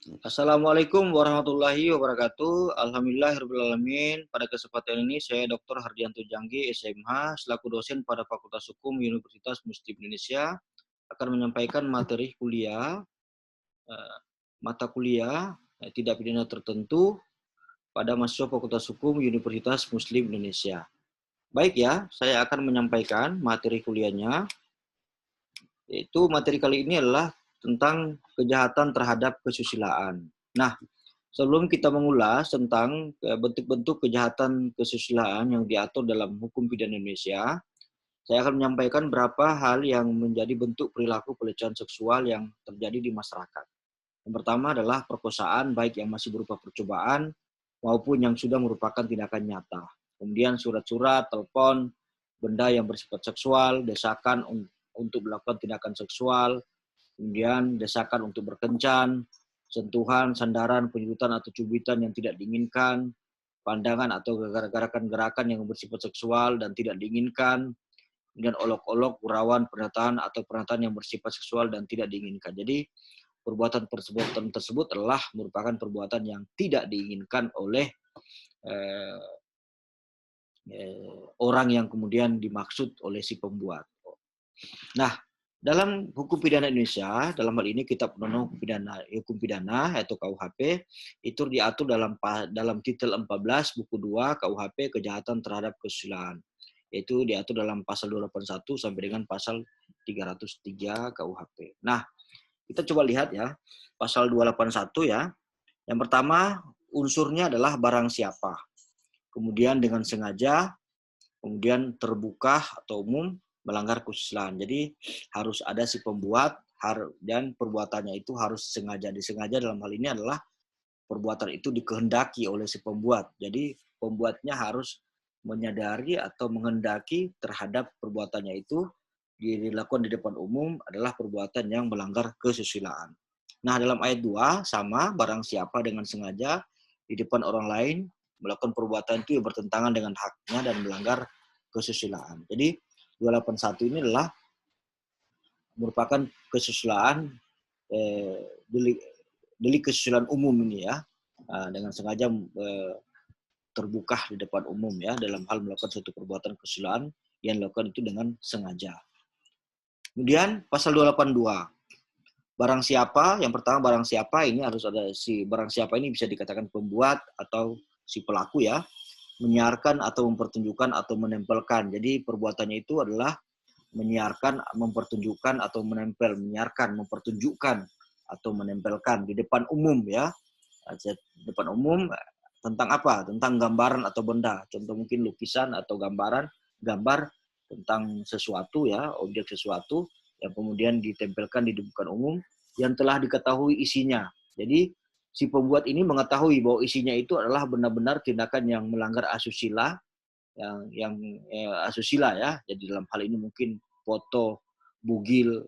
Assalamualaikum warahmatullahi wabarakatuh. Alhamdulillahirrahmanirrahim. Pada kesempatan ini saya Dr. Hardianto Janggi, SMH, selaku dosen pada Fakultas Hukum Universitas Muslim Indonesia, akan menyampaikan materi kuliah, eh, mata kuliah tidak pidana tertentu pada mahasiswa Fakultas Hukum Universitas Muslim Indonesia. Baik ya, saya akan menyampaikan materi kuliahnya, yaitu materi kali ini adalah tentang kejahatan terhadap kesusilaan. Nah, sebelum kita mengulas tentang bentuk-bentuk kejahatan kesusilaan yang diatur dalam hukum pidana Indonesia, saya akan menyampaikan beberapa hal yang menjadi bentuk perilaku pelecehan seksual yang terjadi di masyarakat. Yang pertama adalah perkosaan, baik yang masih berupa percobaan maupun yang sudah merupakan tindakan nyata. Kemudian surat-surat, telepon, benda yang bersifat seksual, desakan untuk melakukan tindakan seksual, kemudian desakan untuk berkencan, sentuhan, sandaran, penyebutan atau cubitan yang tidak diinginkan, pandangan atau gerakan-gerakan yang bersifat seksual dan tidak diinginkan, kemudian olok-olok, gurauan, pernyataan atau pernyataan yang bersifat seksual dan tidak diinginkan. Jadi perbuatan tersebut adalah merupakan perbuatan yang tidak diinginkan oleh eh, orang yang kemudian dimaksud oleh si pembuat. Nah, dalam hukum pidana Indonesia, dalam hal ini Kitab Undang-Undang Hukum Pidana yaitu KUHP, itu diatur dalam titel 14 buku 2 KUHP kejahatan terhadap kesusilaan. Yaitu diatur dalam pasal 281 sampai dengan pasal 303 KUHP. Nah, kita coba lihat ya, pasal 281 ya. Yang pertama, unsurnya adalah barang siapa. Kemudian dengan sengaja, kemudian terbuka atau umum, melanggar kesusilaan. Jadi harus ada si pembuat dan perbuatannya itu harus sengaja. Disengaja dalam hal ini adalah perbuatan itu dikehendaki oleh si pembuat. Jadi pembuatnya harus menyadari atau menghendaki terhadap perbuatannya itu dilakukan di depan umum adalah perbuatan yang melanggar kesusilaan. Nah, dalam ayat 2 sama, barang siapa dengan sengaja di depan orang lain melakukan perbuatan itu yang bertentangan dengan haknya dan melanggar kesusilaan. Jadi 281 ini adalah merupakan kesusilaan delik kesusilaan umum ini ya, dengan sengaja terbuka di depan umum ya dalam hal melakukan suatu perbuatan kesusilaan yang dilakukan itu dengan sengaja. Kemudian pasal 282. Barang siapa, yang pertama barang siapa ini harus ada si barang siapa ini bisa dikatakan pembuat atau si pelaku ya, menyiarkan atau mempertunjukkan atau menempelkan. Jadi perbuatannya itu adalah menyiarkan, mempertunjukkan atau menempel, menyiarkan, mempertunjukkan atau menempelkan di depan umum ya. Di depan umum tentang apa? Tentang gambaran atau benda. Contoh mungkin lukisan atau gambar tentang sesuatu ya, objek sesuatu yang kemudian ditempelkan di depan umum yang telah diketahui isinya. Jadi si pembuat ini mengetahui bahwa isinya itu adalah benar-benar tindakan yang melanggar asusila, asusila ya. Jadi dalam hal ini mungkin foto bugil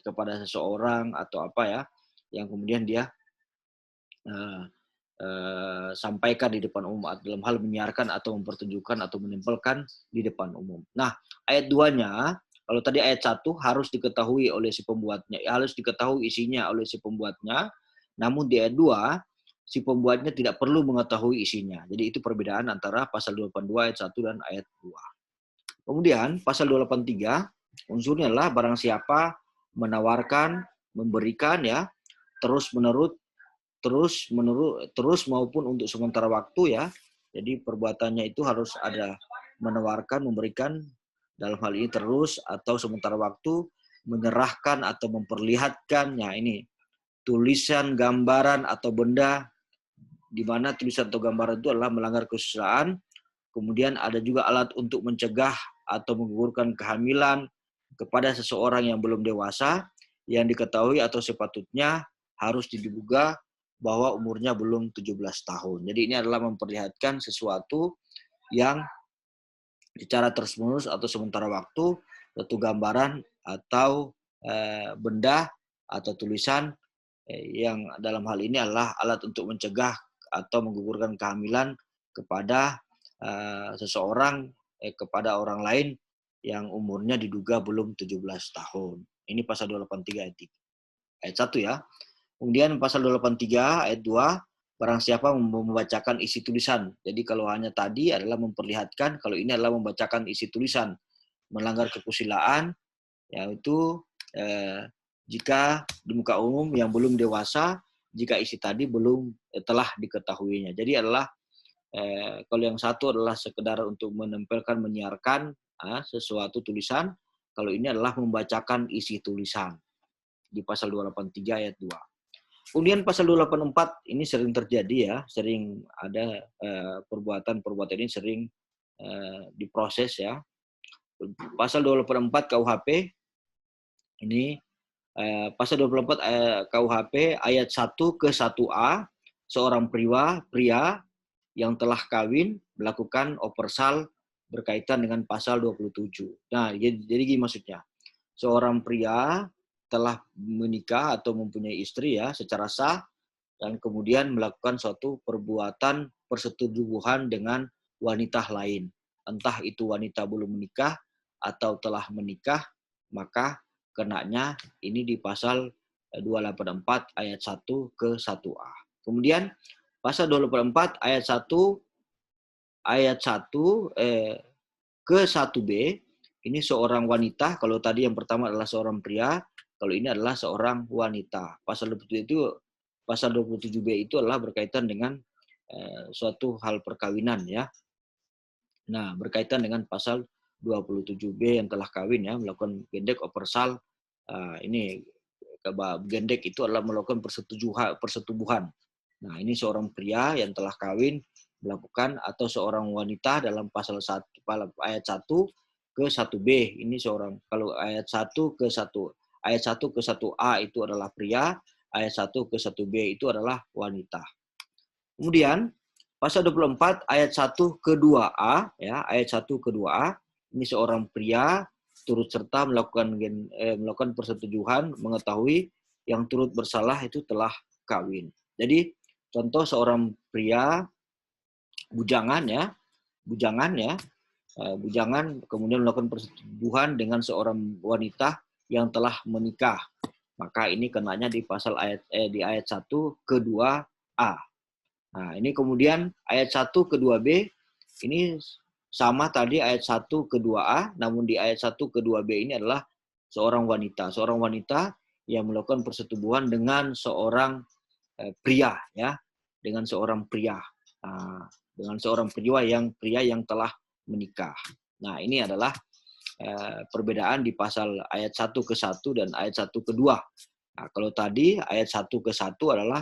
kepada seseorang atau apa ya, yang kemudian dia uh, sampaikan di depan umum dalam hal menyiarkan atau mempertunjukkan atau menempelkan di depan umum. Nah, ayat 2-nya, kalau tadi ayat 1 harus diketahui oleh si pembuatnya, harus diketahui isinya oleh si pembuatnya, namun di ayat 2 si pembuatnya tidak perlu mengetahui isinya. Jadi itu perbedaan antara pasal 282 ayat 1 dan ayat 2. Kemudian pasal 283 unsurnya adalah barang siapa menawarkan, memberikan ya, terus maupun untuk sementara waktu ya. Jadi perbuatannya itu harus ada menawarkan, memberikan dalam hal ini terus atau sementara waktu, menyerahkan atau memperlihatkan. Ya ini tulisan, gambaran atau benda di mana tulisan atau gambaran itu adalah melanggar kesusilaan. Kemudian ada juga alat untuk mencegah atau menggugurkan kehamilan kepada seseorang yang belum dewasa yang diketahui atau sepatutnya harus diduga bahwa umurnya belum 17 tahun. Jadi ini adalah memperlihatkan sesuatu yang secara terus-menerus atau sementara waktu, suatu gambaran atau benda atau tulisan yang dalam hal ini adalah alat untuk mencegah atau menggugurkan kehamilan kepada seseorang kepada orang lain yang umurnya diduga belum 17 tahun. Ini pasal 283 ayat 1 ya. Kemudian pasal 283 ayat 2, barang siapa membacakan isi tulisan. Jadi kalau hanya tadi adalah memperlihatkan, kalau ini adalah membacakan isi tulisan, melanggar kesusilaan, yaitu jika di muka umum yang belum dewasa, jika isi tadi belum telah diketahuinya. Jadi adalah kalau yang satu adalah sekedar untuk menempelkan, menyiarkan sesuatu tulisan, kalau ini adalah membacakan isi tulisan di pasal 283 ayat 2. Kemudian pasal 284 ini sering terjadi ya, sering ada perbuatan-perbuatan ini sering diproses ya. Pasal 284 KUHP ini pasal 24 KUHP ayat 1 ke 1A, seorang pria yang telah kawin melakukan opersal berkaitan dengan pasal 27. Nah, jadi gini maksudnya. Seorang pria telah menikah atau mempunyai istri ya secara sah dan kemudian melakukan suatu perbuatan persetubuhan dengan wanita lain. Entah itu wanita belum menikah atau telah menikah, maka kenanya ini di pasal 284 ayat 1 ke 1A. Kemudian pasal 284 ayat 1 ke 1B, ini seorang wanita, kalau tadi yang pertama adalah seorang pria, kalau ini adalah seorang wanita. Pasal 27B itu adalah berkaitan dengan suatu hal perkawinan ya. Nah, berkaitan dengan pasal 27B yang telah kawin ya, melakukan gendek opersal, ini gendek itu adalah melakukan persetubuhan. Nah, ini seorang pria yang telah kawin melakukan, atau seorang wanita dalam pasal 1 ayat 1 ke 1B. Ini seorang, kalau ayat 1 ke 1 ayat 1 ke 1A itu adalah pria, ayat 1 ke 1B itu adalah wanita. Kemudian pasal 24 ayat 1 ke 2A ya, ayat 1 ke 2A ini seorang pria turut serta melakukan persetujuan mengetahui yang turut bersalah itu telah kawin. Jadi contoh seorang pria bujangan kemudian melakukan persetubuhan dengan seorang wanita yang telah menikah, maka ini kenanya di pasal di ayat 1 ke 2A. Nah, ini kemudian ayat 1 ke 2B ini sama tadi ayat 1 ke 2A, namun di ayat 1 ke 2B ini adalah seorang wanita yang melakukan persetubuhan dengan seorang pria ya, dengan seorang pria. Dengan seorang pria yang telah menikah. Nah, ini adalah perbedaan di pasal ayat 1 ke 1 dan ayat 1 ke 2. Nah, kalau tadi ayat 1 ke 1 adalah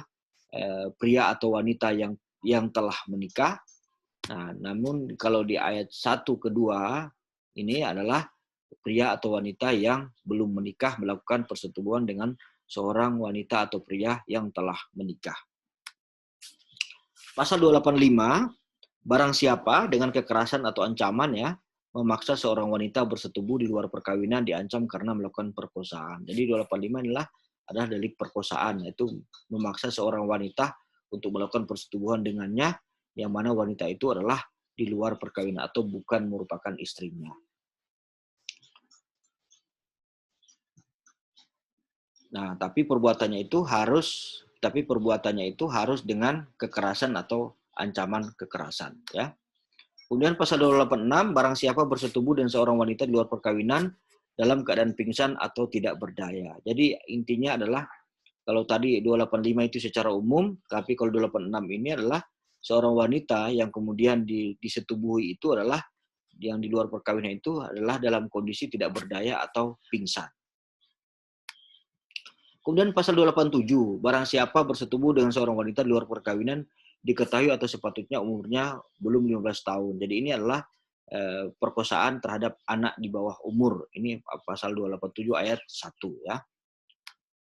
pria atau wanita yang telah menikah. Nah, namun kalau di ayat 1 ke 2 ini adalah pria atau wanita yang belum menikah melakukan persetubuhan dengan seorang wanita atau pria yang telah menikah. Pasal 285, barang siapa dengan kekerasan atau ancaman ya memaksa seorang wanita bersetubuh di luar perkawinan diancam karena melakukan perkosaan. Jadi 285 adalah delik perkosaan, yaitu memaksa seorang wanita untuk melakukan persetubuhan dengannya, yang mana wanita itu adalah di luar perkawinan atau bukan merupakan istrinya. Nah, tapi perbuatannya itu harus dengan kekerasan atau ancaman kekerasan ya. Kemudian pasal 286, barang siapa bersetubuh dengan seorang wanita di luar perkawinan dalam keadaan pingsan atau tidak berdaya. Jadi intinya adalah kalau tadi 285 itu secara umum, tapi kalau 286 ini adalah seorang wanita yang kemudian disetubuhi itu adalah yang di luar perkawinan itu adalah dalam kondisi tidak berdaya atau pingsan. Kemudian pasal 287, barang siapa bersetubuh dengan seorang wanita di luar perkawinan diketahui atau sepatutnya umurnya belum 15 tahun. Jadi ini adalah perkosaan terhadap anak di bawah umur. Ini pasal 287 ayat 1 ya.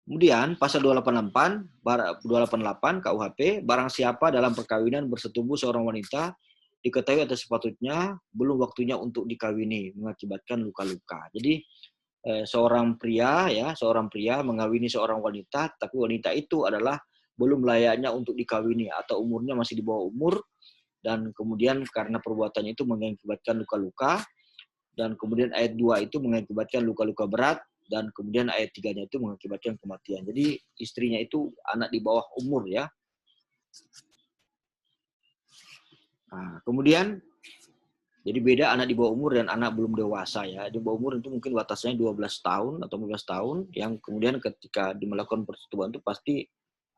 Kemudian pasal 288 KUHP, barang siapa dalam perkawinan bersetubuh seorang wanita diketahui atau sepatutnya belum waktunya untuk dikawini mengakibatkan luka-luka. Jadi seorang pria mengawini seorang wanita, tapi wanita itu adalah belum layaknya untuk dikawini atau umurnya masih di bawah umur, dan kemudian karena perbuatannya itu mengakibatkan luka-luka, dan kemudian ayat 2 itu mengakibatkan luka-luka berat, dan kemudian ayat 3-nya itu mengakibatkan kematian. Jadi istrinya itu anak di bawah umur ya. Nah, kemudian jadi beda anak di bawah umur dan anak belum dewasa ya. Di bawah umur itu mungkin batasnya 12 tahun atau 15 tahun yang kemudian ketika melakukan persetubuhan itu pasti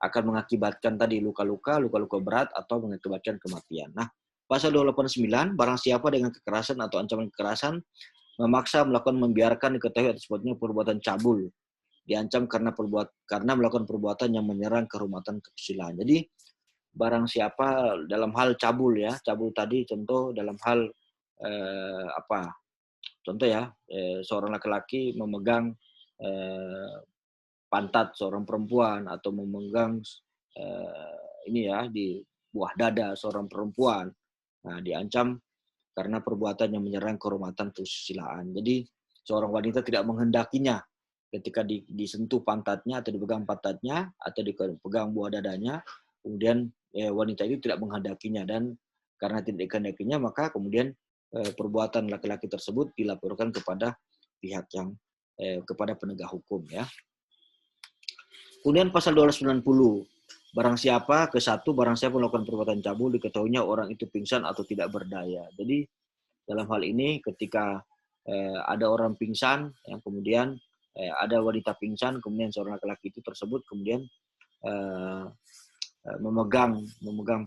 akan mengakibatkan tadi luka-luka berat atau mengakibatkan kematian. Nah, pasal 289 barang siapa dengan kekerasan atau ancaman kekerasan memaksa membiarkan diketahui atas perbuatan cabul diancam karena melakukan perbuatan yang menyerang kehormatan kesusilaan. Jadi barang siapa dalam hal cabul ya, cabul tadi contoh dalam hal contoh ya, seorang laki-laki memegang pantat seorang perempuan atau memegang ini ya di buah dada seorang perempuan. Nah, diancam karena perbuatan yang menyerang kehormatan kesusilaan. Jadi seorang wanita tidak menghendakinya ketika disentuh pantatnya atau dipegang pantatnya atau dipegang buah dadanya, kemudian wanita itu tidak menghendakinya dan karena tidak dikehendakinya maka kemudian perbuatan laki-laki tersebut dilaporkan kepada pihak yang kepada penegak hukum ya. Kemudian pasal 290 barang siapa melakukan perbuatan cabul diketahuinya orang itu pingsan atau tidak berdaya. Jadi dalam hal ini ketika ada orang pingsan yang kemudian ada wanita pingsan kemudian seorang laki-laki itu tersebut kemudian memegang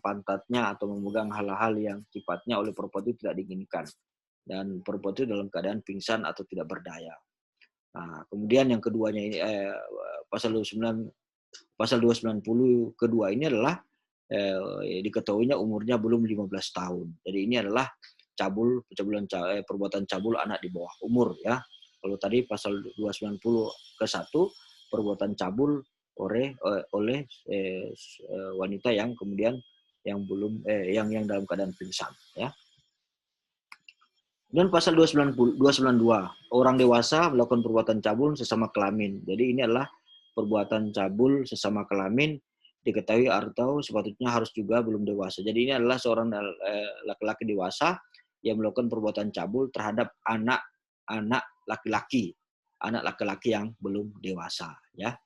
pantatnya atau memegang hal-hal yang sifatnya oleh perempuan itu tidak diinginkan dan perempuan itu dalam keadaan pingsan atau tidak berdaya. Nah, kemudian yang keduanya ini pasal 290 kedua ini adalah diketahuinya umurnya belum 15 tahun. Jadi ini adalah perbuatan cabul anak di bawah umur ya. Kalau tadi pasal 290 ke 1 perbuatan cabul oleh wanita yang kemudian yang belum yang dalam keadaan pingsan ya. Dan pasal 292 orang dewasa melakukan perbuatan cabul sesama kelamin. Jadi ini adalah perbuatan cabul sesama kelamin diketahui atau sepatutnya harus juga belum dewasa. Jadi ini adalah seorang laki-laki dewasa yang melakukan perbuatan cabul terhadap anak laki-laki yang belum dewasa ya.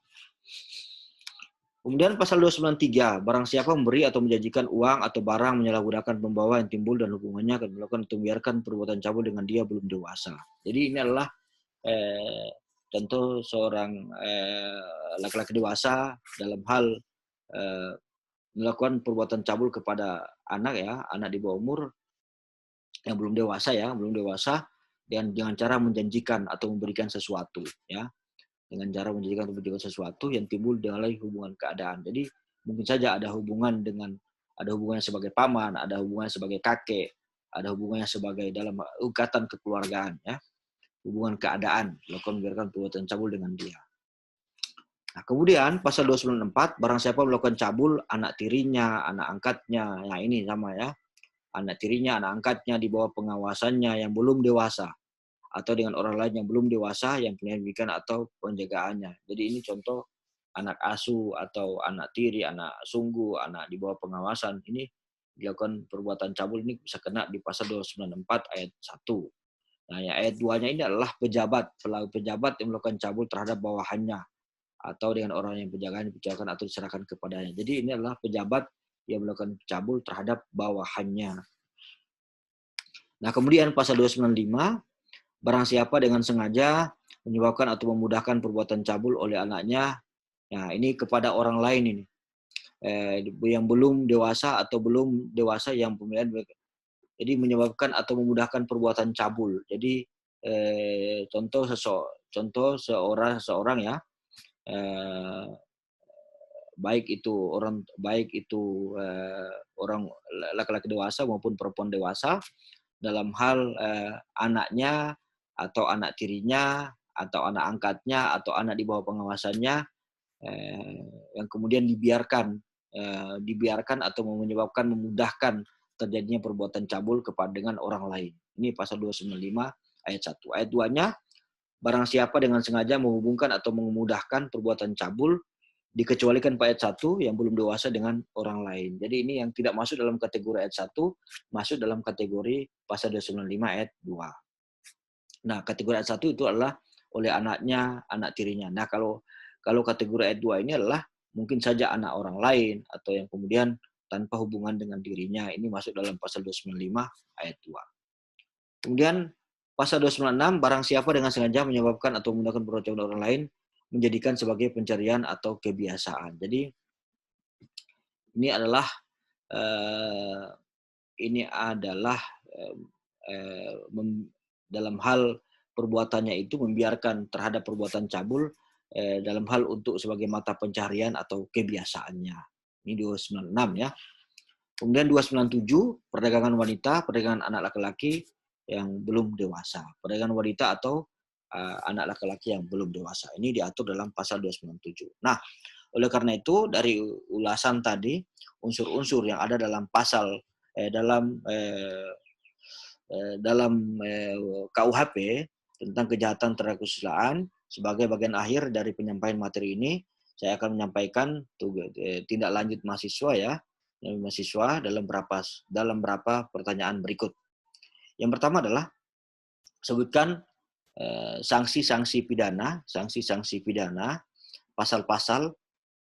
Kemudian pasal 293, barang siapa memberi atau menjanjikan uang atau barang menyalahgunakan pembawa yang timbul dan hubungannya akan melakukan atau membiarkan perbuatan cabul dengan dia belum dewasa. Jadi ini adalah contoh seorang laki-laki dewasa dalam hal melakukan perbuatan cabul kepada anak di bawah umur yang belum dewasa dan dengan cara menjanjikan atau memberikan sesuatu ya. Dengan cara menjanjikan atau memberikan sesuatu yang timbul dari hubungan keadaan. Jadi mungkin saja ada hubungannya sebagai paman, ada hubungannya sebagai kakek, ada hubungannya sebagai dalam ikatan kekeluargaan ya. Hubungan keadaan, melakukan membiarkan perbuatan cabul dengan dia. Nah, kemudian pasal 294 barang siapa melakukan cabul anak tirinya, anak angkatnya, nah ini sama ya. Anak tirinya, anak angkatnya di bawah pengawasannya yang belum dewasa atau dengan orang lain yang belum dewasa yang punya pendidikan atau penjagaannya. Jadi ini contoh anak asuh atau anak tiri, anak sungguh, anak di bawah pengawasan ini dilakukan perbuatan cabul ini bisa kena di pasal 294 ayat 1. Nah, ya, ayat 2-nya ini adalah pejabat yang melakukan cabul terhadap bawahannya atau dengan orang yang penjagaan atau diserahkan kepadanya. Jadi ini adalah pejabat yang melakukan cabul terhadap bawahannya. Nah, kemudian pasal 295 barang siapa dengan sengaja menyebabkan atau memudahkan perbuatan cabul oleh anaknya, nah ini kepada orang lain ini, yang belum dewasa atau belum dewasa yang pemilihan, jadi menyebabkan atau memudahkan perbuatan cabul. Jadi contoh seorang ya, baik itu orang laki-laki dewasa maupun perempuan dewasa dalam hal anaknya atau anak tirinya atau anak angkatnya atau anak di bawah pengawasannya yang kemudian dibiarkan atau menyebabkan memudahkan terjadinya perbuatan cabul dengan orang lain. Ini pasal 295 ayat 1. Ayat 2-nya barang siapa dengan sengaja menghubungkan atau memudahkan perbuatan cabul dikecualikan ayat 1 yang belum dewasa dengan orang lain. Jadi ini yang tidak masuk dalam kategori ayat 1, masuk dalam kategori pasal 295 ayat 2. Nah, kategori ayat 1 itu adalah oleh anaknya, anak tirinya. Nah, kalau kategori ayat 2 ini adalah mungkin saja anak orang lain atau yang kemudian tanpa hubungan dengan dirinya. Ini masuk dalam pasal 295 ayat 2. Kemudian pasal 296, barang siapa dengan sengaja menyebabkan atau menggunakan perbuatan orang lain menjadikan sebagai pencarian atau kebiasaan. Jadi ini adalah eh, dalam hal perbuatannya itu membiarkan terhadap perbuatan cabul dalam hal untuk sebagai mata pencarian atau kebiasaannya. Ini 296 ya. Kemudian 297, perdagangan wanita, perdagangan anak laki-laki yang belum dewasa. Perdagangan wanita atau anak laki-laki yang belum dewasa. Ini diatur dalam pasal 297. Nah, oleh karena itu dari ulasan tadi, unsur-unsur yang ada dalam pasal dalam KUHP tentang kejahatan terhadap kesusilaan, sebagai bagian akhir dari penyampaian materi ini, saya akan menyampaikan tindak lanjut mahasiswa dalam beberapa pertanyaan berikut. Yang pertama adalah sebutkan sanksi-sanksi pidana, pasal-pasal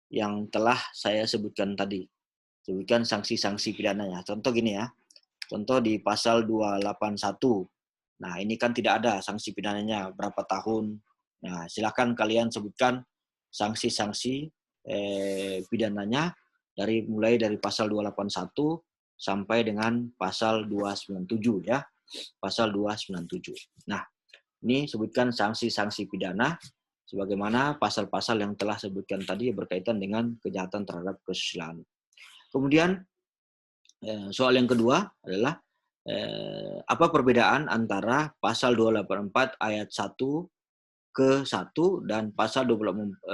yang telah saya sebutkan tadi. Sebutkan sanksi-sanksi pidananya. Contoh gini ya. Contoh di pasal 281. Nah, ini kan tidak ada sanksi pidananya berapa tahun. Nah, silakan kalian sebutkan sanksi-sanksi pidananya mulai dari pasal 281 sampai dengan pasal 297 ya. Pasal 297. Nah, ini sebutkan sanksi-sanksi pidana sebagaimana pasal-pasal yang telah sebutkan tadi berkaitan dengan kejahatan terhadap kesusilaan. Kemudian soal yang kedua adalah apa perbedaan antara pasal 284 ayat 1 ke 1 dan pasal 284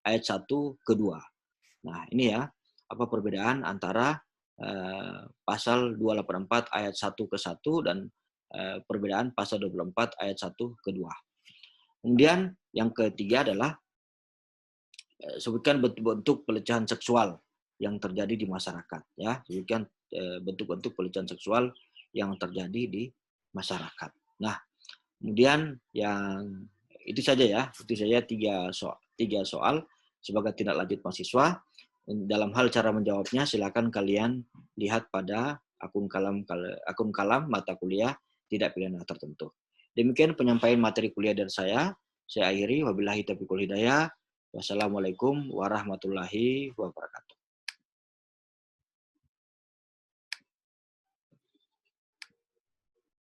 ayat 1 ke 2. Nah, ini ya, apa perbedaan antara pasal 284 ayat 1 ke 1 dan perbedaan pasal 284 ayat 1 ke 2. Kemudian yang ketiga adalah sebutkan bentuk-bentuk pelecehan seksual yang terjadi di masyarakat ya, sebutkan bentuk-bentuk pelecehan seksual yang terjadi di masyarakat. Nah, kemudian yang itu saja ya, tiga soal sebagai tindak lanjut mahasiswa. Dalam hal cara menjawabnya silakan kalian lihat pada akun kalam mata kuliah tidak pidana tertentu. Demikian penyampaian materi kuliah dari saya. Saya akhiri, wabillahi taufiq wal hidayah. Wassalamualaikum warahmatullahi wabarakatuh.